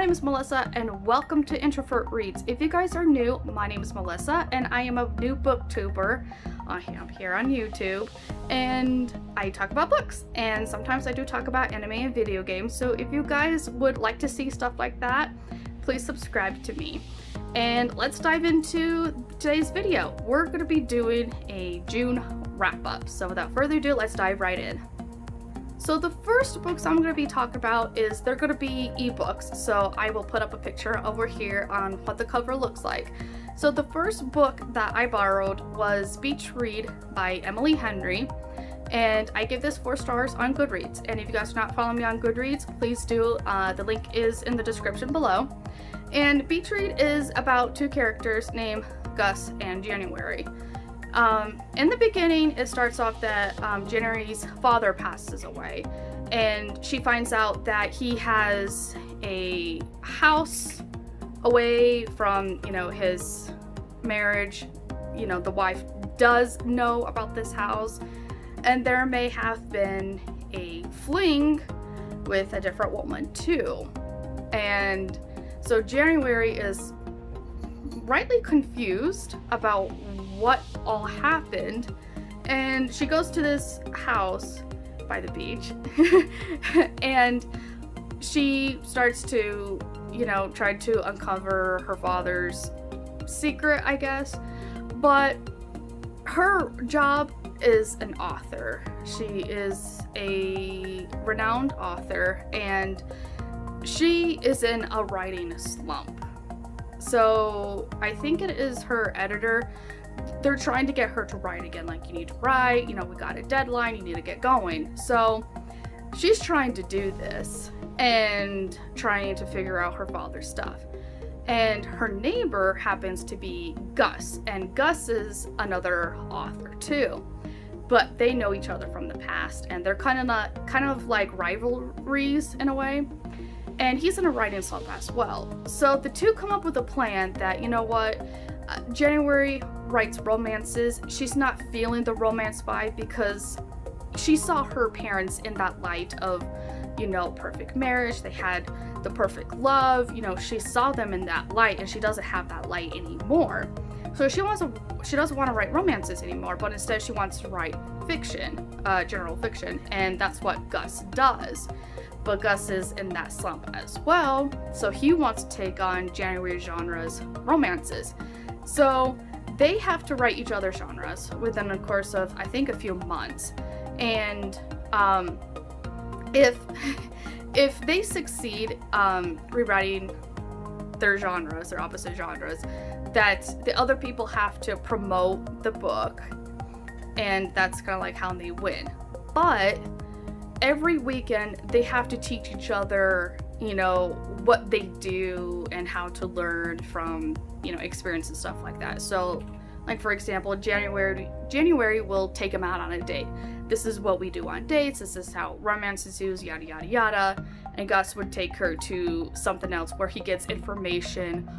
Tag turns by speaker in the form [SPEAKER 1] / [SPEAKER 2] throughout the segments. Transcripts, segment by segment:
[SPEAKER 1] name is Melissa and welcome to Introvert Reads. If you guys are new, my name is Melissa and I am a new booktuber. I'm here on YouTube and I talk about books, and sometimes I do talk about anime and video games. So if you guys would like to see stuff like that, please subscribe to me. And let's dive into today's video. We're going to be doing a June wrap-up. So without further ado, let's dive right in. So the first books I'm going to be talking about they're going to be ebooks. So I will put up a picture over here on what the cover looks like. So the first book that I borrowed was Beach Read by Emily Henry. And I give this 4 stars on Goodreads. And if you guys are not following me on Goodreads, please do. The link is in the description below. And Beach Read is about 2 characters named Gus and January. In the beginning, it starts off that January's father passes away, and she finds out that he has a house away from, his marriage. The wife does know about this house, and there may have been a fling with a different woman too. And so January is rightly confused about what all happened, and she goes to this house by the beach and she starts to try to uncover her father's secret, I guess. But her job is an author. She is a renowned author and she is in a writing slump. So I think it is her editor. They're trying to get her to write again. Like, you need to write, we got a deadline, you need to get going. So she's trying to do this and trying to figure out her father's stuff. And her neighbor happens to be Gus, and Gus is another author too. But they know each other from the past, and they're kind of like rivalries in a way. And he's in a writing slump as well. So the two come up with a plan that, January writes romances. She's not feeling the romance vibe because she saw her parents in that light of, perfect marriage. They had the perfect love. She saw them in that light, and she doesn't have that light anymore. So she doesn't want to write romances anymore, but instead she wants to write fiction, general fiction, and that's what Gus does. But Gus is in that slump as well, so he wants to take on January genre's romances. So they have to write each other's genres within a course of, I think, a few months. And if they succeed rewriting their genres, their opposite genres, that the other people have to promote the book, and that's kind of like how they win. But every weekend they have to teach each other, what they do and how to learn from, experience and stuff like that. So, like, for example, January will take him out on a date. This is what we do on dates. This is how romance is used, yada, yada, yada. And Gus would take her to something else where he gets information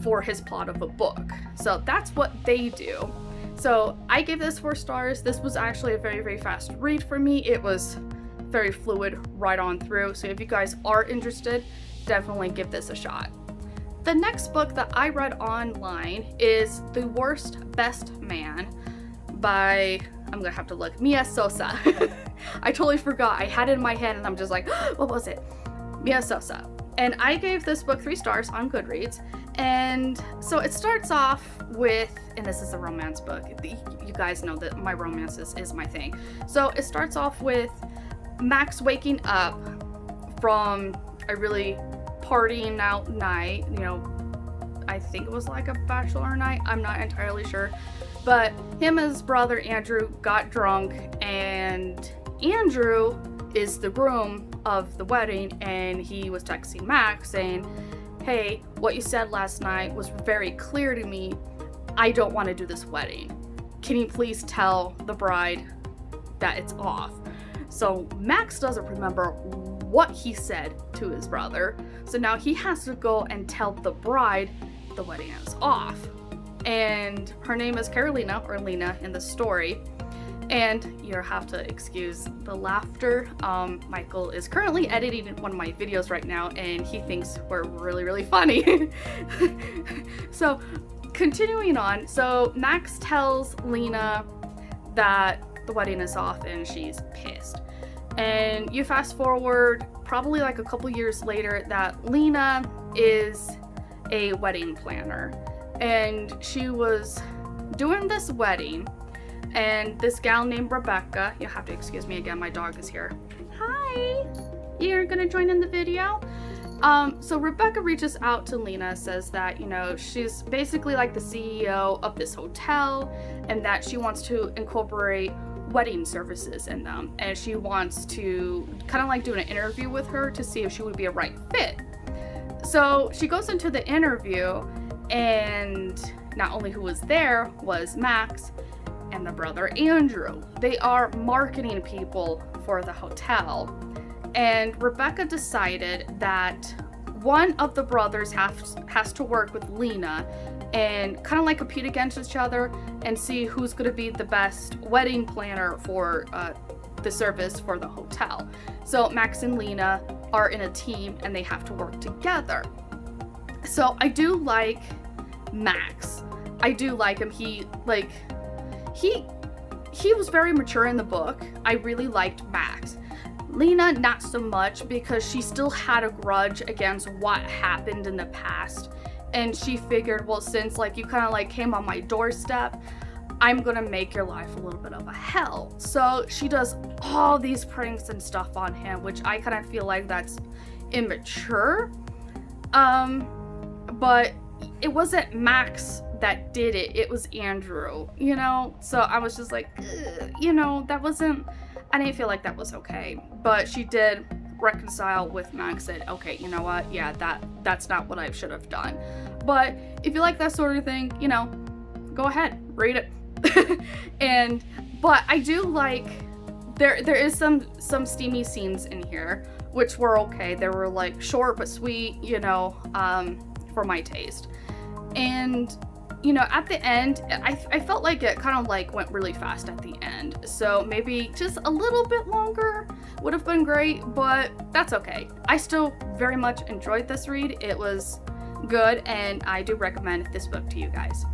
[SPEAKER 1] for his plot of a book. So that's what they do. So I gave this 4 stars. This was actually a very, very fast read for me. It was very fluid right on through. So if you guys are interested, definitely give this a shot. The next book that I read online is The Worst Best Man by, I'm gonna have to look, Mia Sosa. I totally forgot. I had it in my head and I'm just like, what was it? Mia Sosa. And I gave this book 3 stars on Goodreads. And so it starts off with, and this is a romance book. You guys know that my romances is my thing. So it starts off with Max waking up from a really partying out night. I think it was like a bachelor night. I'm not entirely sure. But him and his brother Andrew got drunk, and Andrew is the groom of the wedding, and he was texting Max saying, hey, what you said last night was very clear to me. I don't want to do this wedding. Can you please tell the bride that it's off? So Max doesn't remember what he said to his brother. So now he has to go and tell the bride the wedding is off. And her name is Carolina, or Lena in the story. And you have to excuse the laughter. Michael is currently editing one of my videos right now, and he thinks we're really, really funny. So, continuing on. So, Max tells Lena that the wedding is off, and she's pissed. And you fast forward probably like a couple years later that Lena is a wedding planner. And she was doing this wedding. And this gal named Rebecca, you'll have to excuse me again, my dog is here. Hi! You're gonna join in the video? So Rebecca reaches out to Lena, says that, you know, she's basically like the CEO of this hotel and that she wants to incorporate wedding services in them. And she wants to kind of like do an interview with her to see if she would be a right fit. So she goes into the interview, and not only who was there was Max and the brother Andrew. They are marketing people for the hotel. And Rebecca decided that one of the brothers has to work with Lena and kind of like compete against each other and see who's going to be the best wedding planner for the service for the hotel. So Max and Lena are in a team and they have to work together. So I do like Max. I do like him. He was very mature in the book. I really liked Max. Lena, not so much, because she still had a grudge against what happened in the past. And she figured, well, since like you kind of like came on my doorstep, I'm gonna make your life a little bit of a hell. So she does all these pranks and stuff on him, which I kind of feel like that's immature. But it wasn't Max that did it, it was Andrew, you know? So I was just like, you know, I didn't feel like that was okay. But she did reconcile with Max, said, okay, you know what, yeah, that's not what I should have done. But if you like that sort of thing, you know, go ahead, read it. But I do like, there is some steamy scenes in here, which were okay. They were like short but sweet, you know, for my taste. And you know, at the end, I felt like it kind of like went really fast at the end. So maybe just a little bit longer would have been great, but that's okay. I still very much enjoyed this read. It was good, and I do recommend this book to you guys.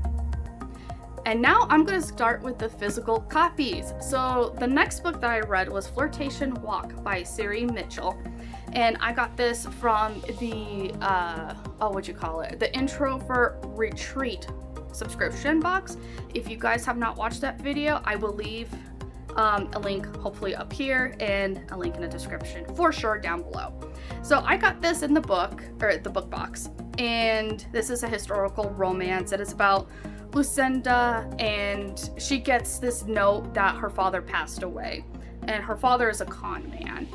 [SPEAKER 1] And now I'm going to start with the physical copies. So the next book that I read was Flirtation Walk by Siri Mitchell. And I got this from the, the Intro for Retreat subscription box. If you guys have not watched that video, I will leave a link hopefully up here and a link in the description for sure down below. So I got this in the book, or the book box, and this is a historical romance. It is about Lucinda, and she gets this note that her father passed away, and her father is a con man.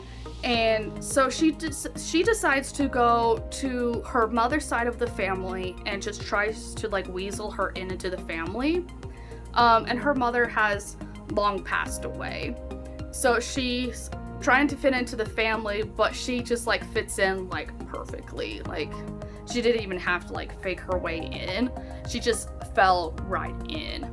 [SPEAKER 1] And so she decides to go to her mother's side of the family and just tries to like weasel her into the family. And her mother has long passed away. So she's trying to fit into the family, but she just like fits in like perfectly. Like she didn't even have to like fake her way in. She just fell right in.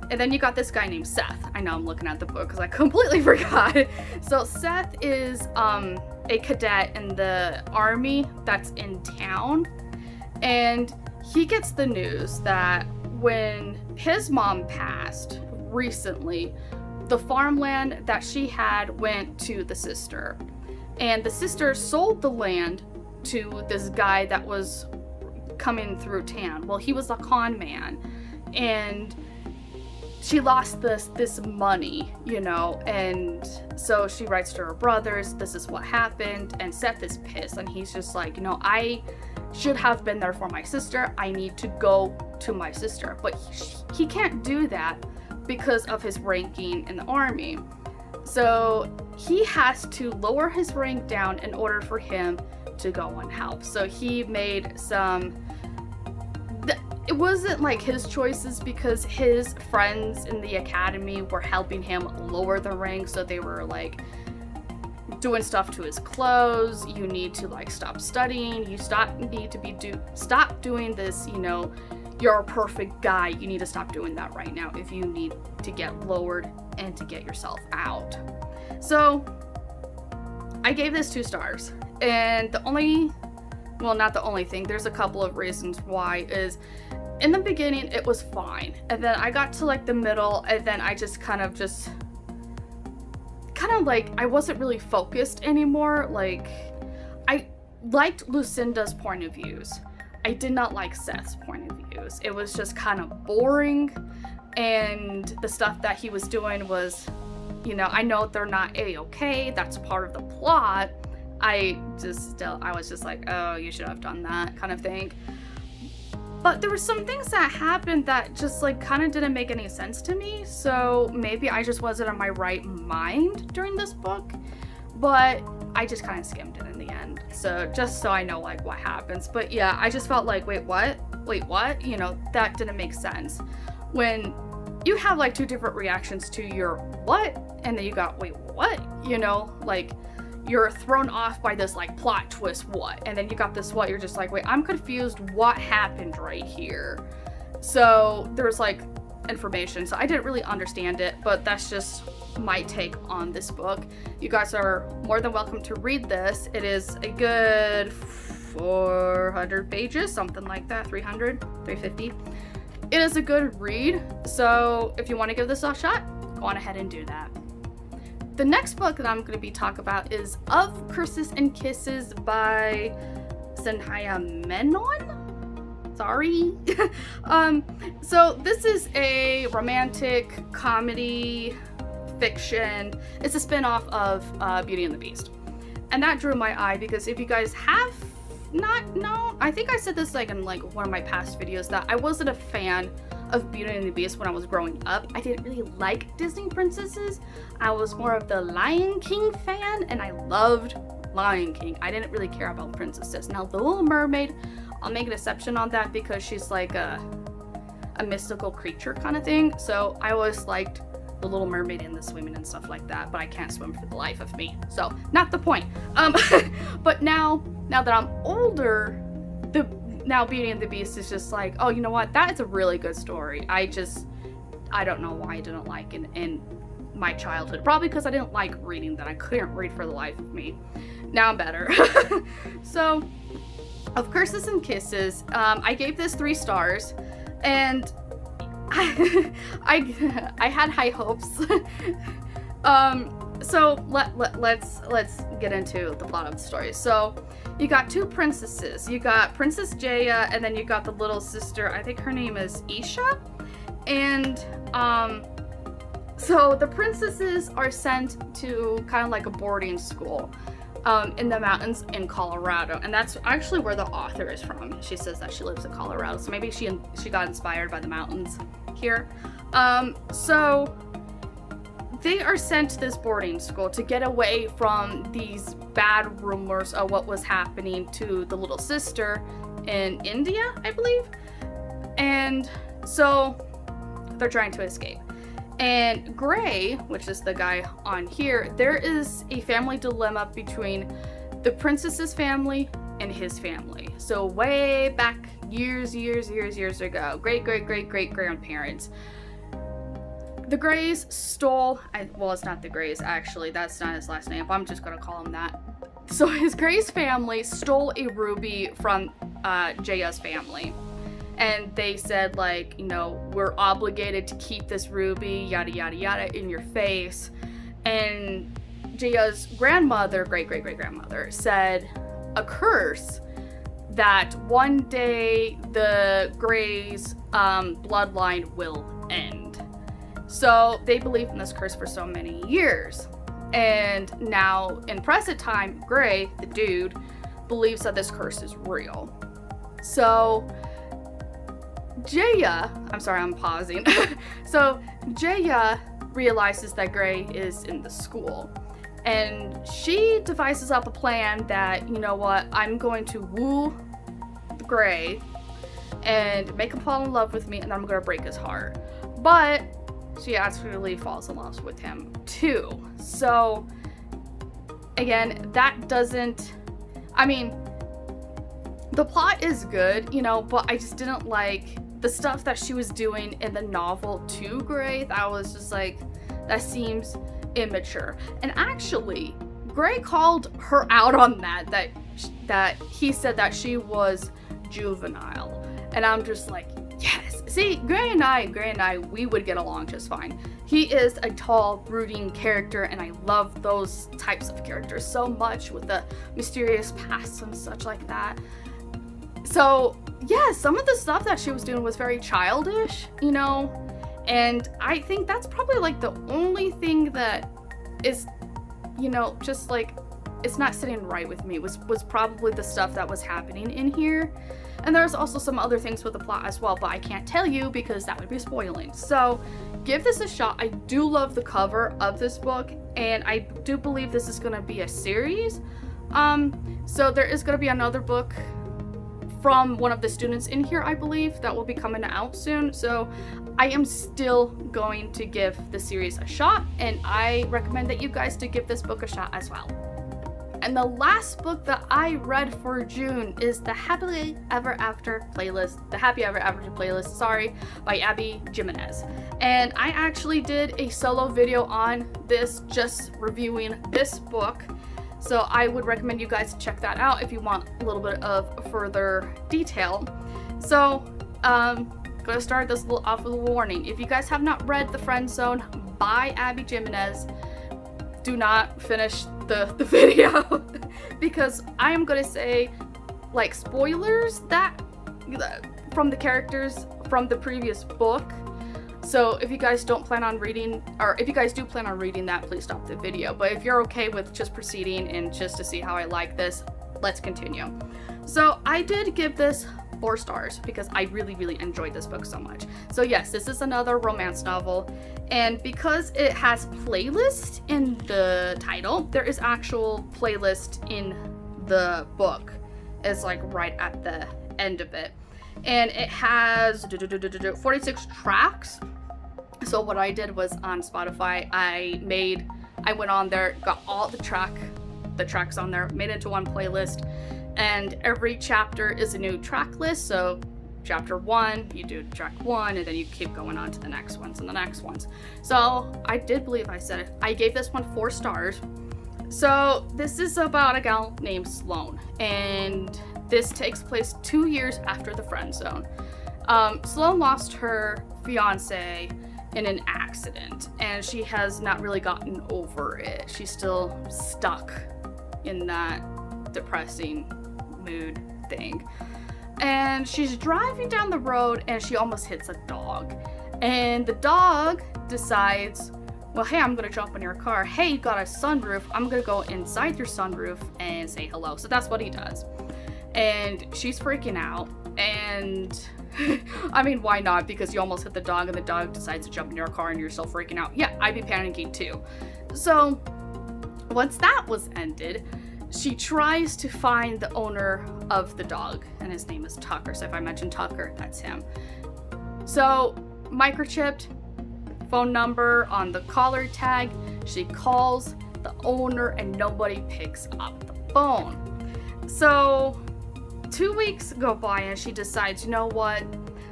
[SPEAKER 1] And then you got this guy named Seth. I know I'm looking at the book because I completely forgot. So Seth is a cadet in the army that's in town. And he gets the news that when his mom passed recently, the farmland that she had went to the sister. And the sister sold the land to this guy that was coming through town. Well, he was a con man. And she lost this money, you know, and so she writes to her brothers, this is what happened, and Seth is pissed, and he's just like, you know, I should have been there for my sister, I need to go to my sister, but he can't do that because of his ranking in the army. So he has to lower his rank down in order for him to go and help. So he made it wasn't like his choices, because his friends in the academy were helping him lower the rank. So they were like doing stuff to his clothes. You need to like stop studying. You stop doing this. You know, you're a perfect guy. You need to stop doing that right now if you need to get lowered and to get yourself out. So I gave this 2 stars, and not the only thing, there's a couple of reasons why. Is in the beginning it was fine, and then I got to like the middle, and then I just kind of like I wasn't really focused anymore. Like, I liked Lucinda's point of views. I did not like Seth's point of views. It was just kind of boring, and the stuff that he was doing was, I know they're not A-okay, that's part of the plot. I was just like, oh, you should have done that kind of thing. But there were some things that happened that just like kind of didn't make any sense to me. So maybe I just wasn't in my right mind during this book, but I just kind of skimmed it in the end. So just so I know like what happens. But yeah, I just felt like, wait, what? That didn't make sense. When you have like 2 different reactions to your what, and then you got, wait, what? Like, you're thrown off by this like plot twist what, and then you got this what, you're just like, wait, I'm confused, what happened right here? So there's like information, so I didn't really understand it, but that's just my take on this book. You guys are more than welcome to read this. It is a good 400 pages, something like that, 300, 350. It is a good read, so if you want to give this a shot, go on ahead and do that. The next book that I'm going to be talking about is Of Curses and Kisses by Senhaya Menon. Sorry. So this is a romantic comedy fiction. It's a spin-off of Beauty and the Beast. And that drew my eye because if you guys have not known, I think I said this like in like one of my past videos, that I wasn't a fan of Beauty and the Beast when I was growing up. I didn't really like Disney princesses. I was more of the Lion King fan, and I loved Lion King. I didn't really care about princesses. Now, The Little Mermaid, I'll make an exception on that because she's like a mystical creature kind of thing. So I always liked The Little Mermaid and the swimming and stuff like that, but I can't swim for the life of me. So not the point. But now that I'm older, now Beauty and the Beast is just like, oh, you know what? That is a really good story. I don't know why I didn't like it in my childhood. Probably because I didn't like reading that. I couldn't read for the life of me. Now I'm better. So, Of Curses and Kisses, I gave this 3 stars, and I had high hopes. So let's get into the plot of the story. So you got 2 princesses. You got Princess Jaya, and then you got the little sister. I think her name is Isha. And so the princesses are sent to kind of like a boarding school in the mountains in Colorado, and that's actually where the author is from. She says that she lives in Colorado, so maybe she got inspired by the mountains here. So they are sent to this boarding school to get away from these bad rumors of what was happening to the little sister in India, I believe. And so they're trying to escape. And Gray, which is the guy on here, there is a family dilemma between the princess's family and his family. So way back years ago, great grandparents, the Grays stole, well, it's not the Grays, actually, that's not his last name, but I'm just gonna call him that. So his Gray's family stole a ruby from Jaya's family. And they said, like, you know, we're obligated to keep this ruby, yada yada yada, in your face. And Jaya's grandmother, great grandmother, said a curse that one day the Gray's bloodline will end. So they believed in this curse for so many years. And now, in present time, Gray, the dude, believes that this curse is real. So Jaya, I'm sorry, I'm pausing. So Jaya realizes that Gray is in the school. And she devises up a plan that, you know what, I'm going to woo Gray and make him fall in love with me, and then I'm going to break his heart. But she actually falls in love with him too. So again, that doesn't, I mean, the plot is good, you know, but I just didn't like the stuff that she was doing in the novel to Gray. That was just like, that seems immature. And actually, Gray called her out on that he said that she was juvenile. And I'm just like, yes. See, Gray and I, we would get along just fine. He is a tall, brooding character, and I love those types of characters so much, with the mysterious past and such like that. So, yeah, some of the stuff that she was doing was very childish, you know? And I think that's probably like the only thing that is, you know, just like, it's not sitting right with me, was probably the stuff that was happening in here. And there's also some other things with the plot as well, but I can't tell you because that would be spoiling. So give this a shot. I do love the cover of this book, and I do believe this is going to be a series. So there is going to be another book from one of the students in here, I believe, that will be coming out soon. So I am still going to give the series a shot, and I recommend that you guys to give this book a shot as well. And the last book that I read for June is the Happily Ever After playlist, the Happy Ever After playlist, sorry, by Abby Jimenez. And I actually did a solo video on this, just reviewing this book. So I would recommend you guys check that out if you want a little bit of further detail. So, gonna start this off with a warning. If you guys have not read The Friend Zone by Abby Jimenez, do not finish the video because I am gonna say like spoilers that from the characters from the previous book. So if you guys don't plan on reading, or if you guys do plan on reading that, please stop the video. But if you're okay with just proceeding and just to see how I like this, let's continue. So I did give this 4 stars because I really enjoyed this book so much. So yes, this is another romance novel, and because it has playlist in the title, there is actual playlist in the book. It's like right at the end of it, and it has 46 tracks. So what I did was on Spotify, I went on there, got all the tracks on there, made it into one playlist. And every chapter is a new track list. So chapter 1, you do track 1, and then you keep going on to the next ones and the next ones. So I did believe I said it. I gave this one 4 stars. So this is about a gal named Sloane, and this takes place 2 years after the Friend Zone. Sloane lost her fiance in an accident, and she has not really gotten over it. She's still stuck in that depressing mood thing, and she's driving down the road and she almost hits a dog, and the dog decides, well, hey, I'm gonna jump in your car. Hey, you got a sunroof, I'm gonna go inside your sunroof and say hello. So that's what he does, and she's freaking out, and I mean, why not? Because you almost hit the dog and the dog decides to jump in your car and you're still freaking out. Yeah, I'd be panicking too. So once that was ended, she tries to find the owner of the dog, and his name is Tucker. So if I mention Tucker, that's him. So microchipped phone number on the caller tag. She calls the owner and nobody picks up the phone. So 2 weeks go by and she decides, you know what?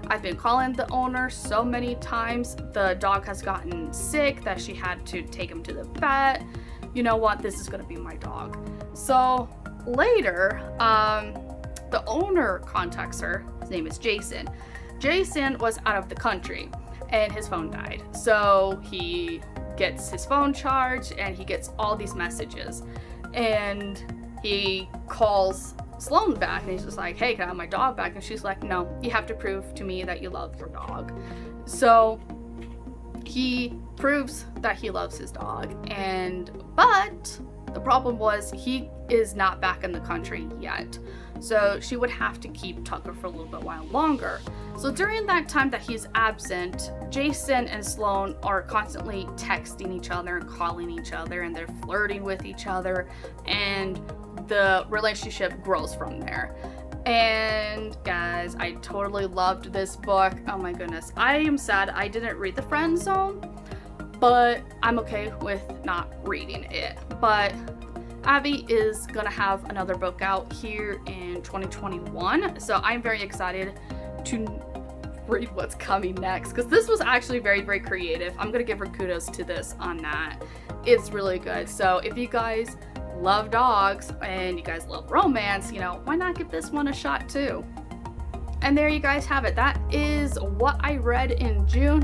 [SPEAKER 1] I've been calling the owner so many times. The dog has gotten sick that she had to take him to the vet. You know what? This is gonna be my dog. So later, the owner contacts her. His name is Jason. Jason was out of the country and his phone died. So he gets his phone charged and he gets all these messages. And he calls Sloane back and he's just like, hey, can I have my dog back? And she's like, no, you have to prove to me that you love your dog. So he proves that he loves his dog, but the problem was he is not back in the country yet. So she would have to keep Tucker for a little bit while longer. So during that time that he's absent, Jason and Sloane are constantly texting each other and calling each other, and they're flirting with each other, and the relationship grows from there. And guys, I totally loved this book. Oh my goodness. I am sad I didn't read The Friend Zone, but I'm okay with not reading it. But Abby is gonna have another book out here in 2021, so I'm very excited to read what's coming next, because this was actually very, very creative. I'm gonna give her kudos to this on that. It's really good. So if you guys love dogs and you guys love romance, you know, why not give this one a shot too? And there you guys have it. That is what I read in June.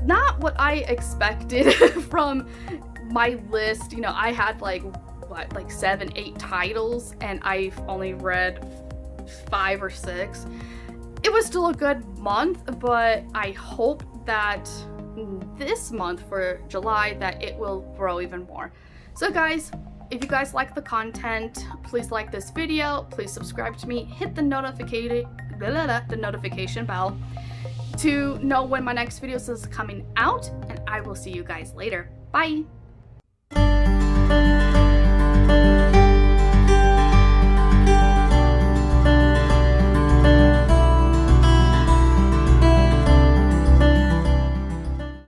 [SPEAKER 1] Not what I expected from my list. You know, I had like 7, 8 titles, and I've only read 5 or 6. It was still a good month, but I hope that this month for July that it will grow even more. So guys, if you guys like the content, please like this video, please subscribe to me, hit the notification bell to know when my next video is coming out, and I will see you guys later. Bye!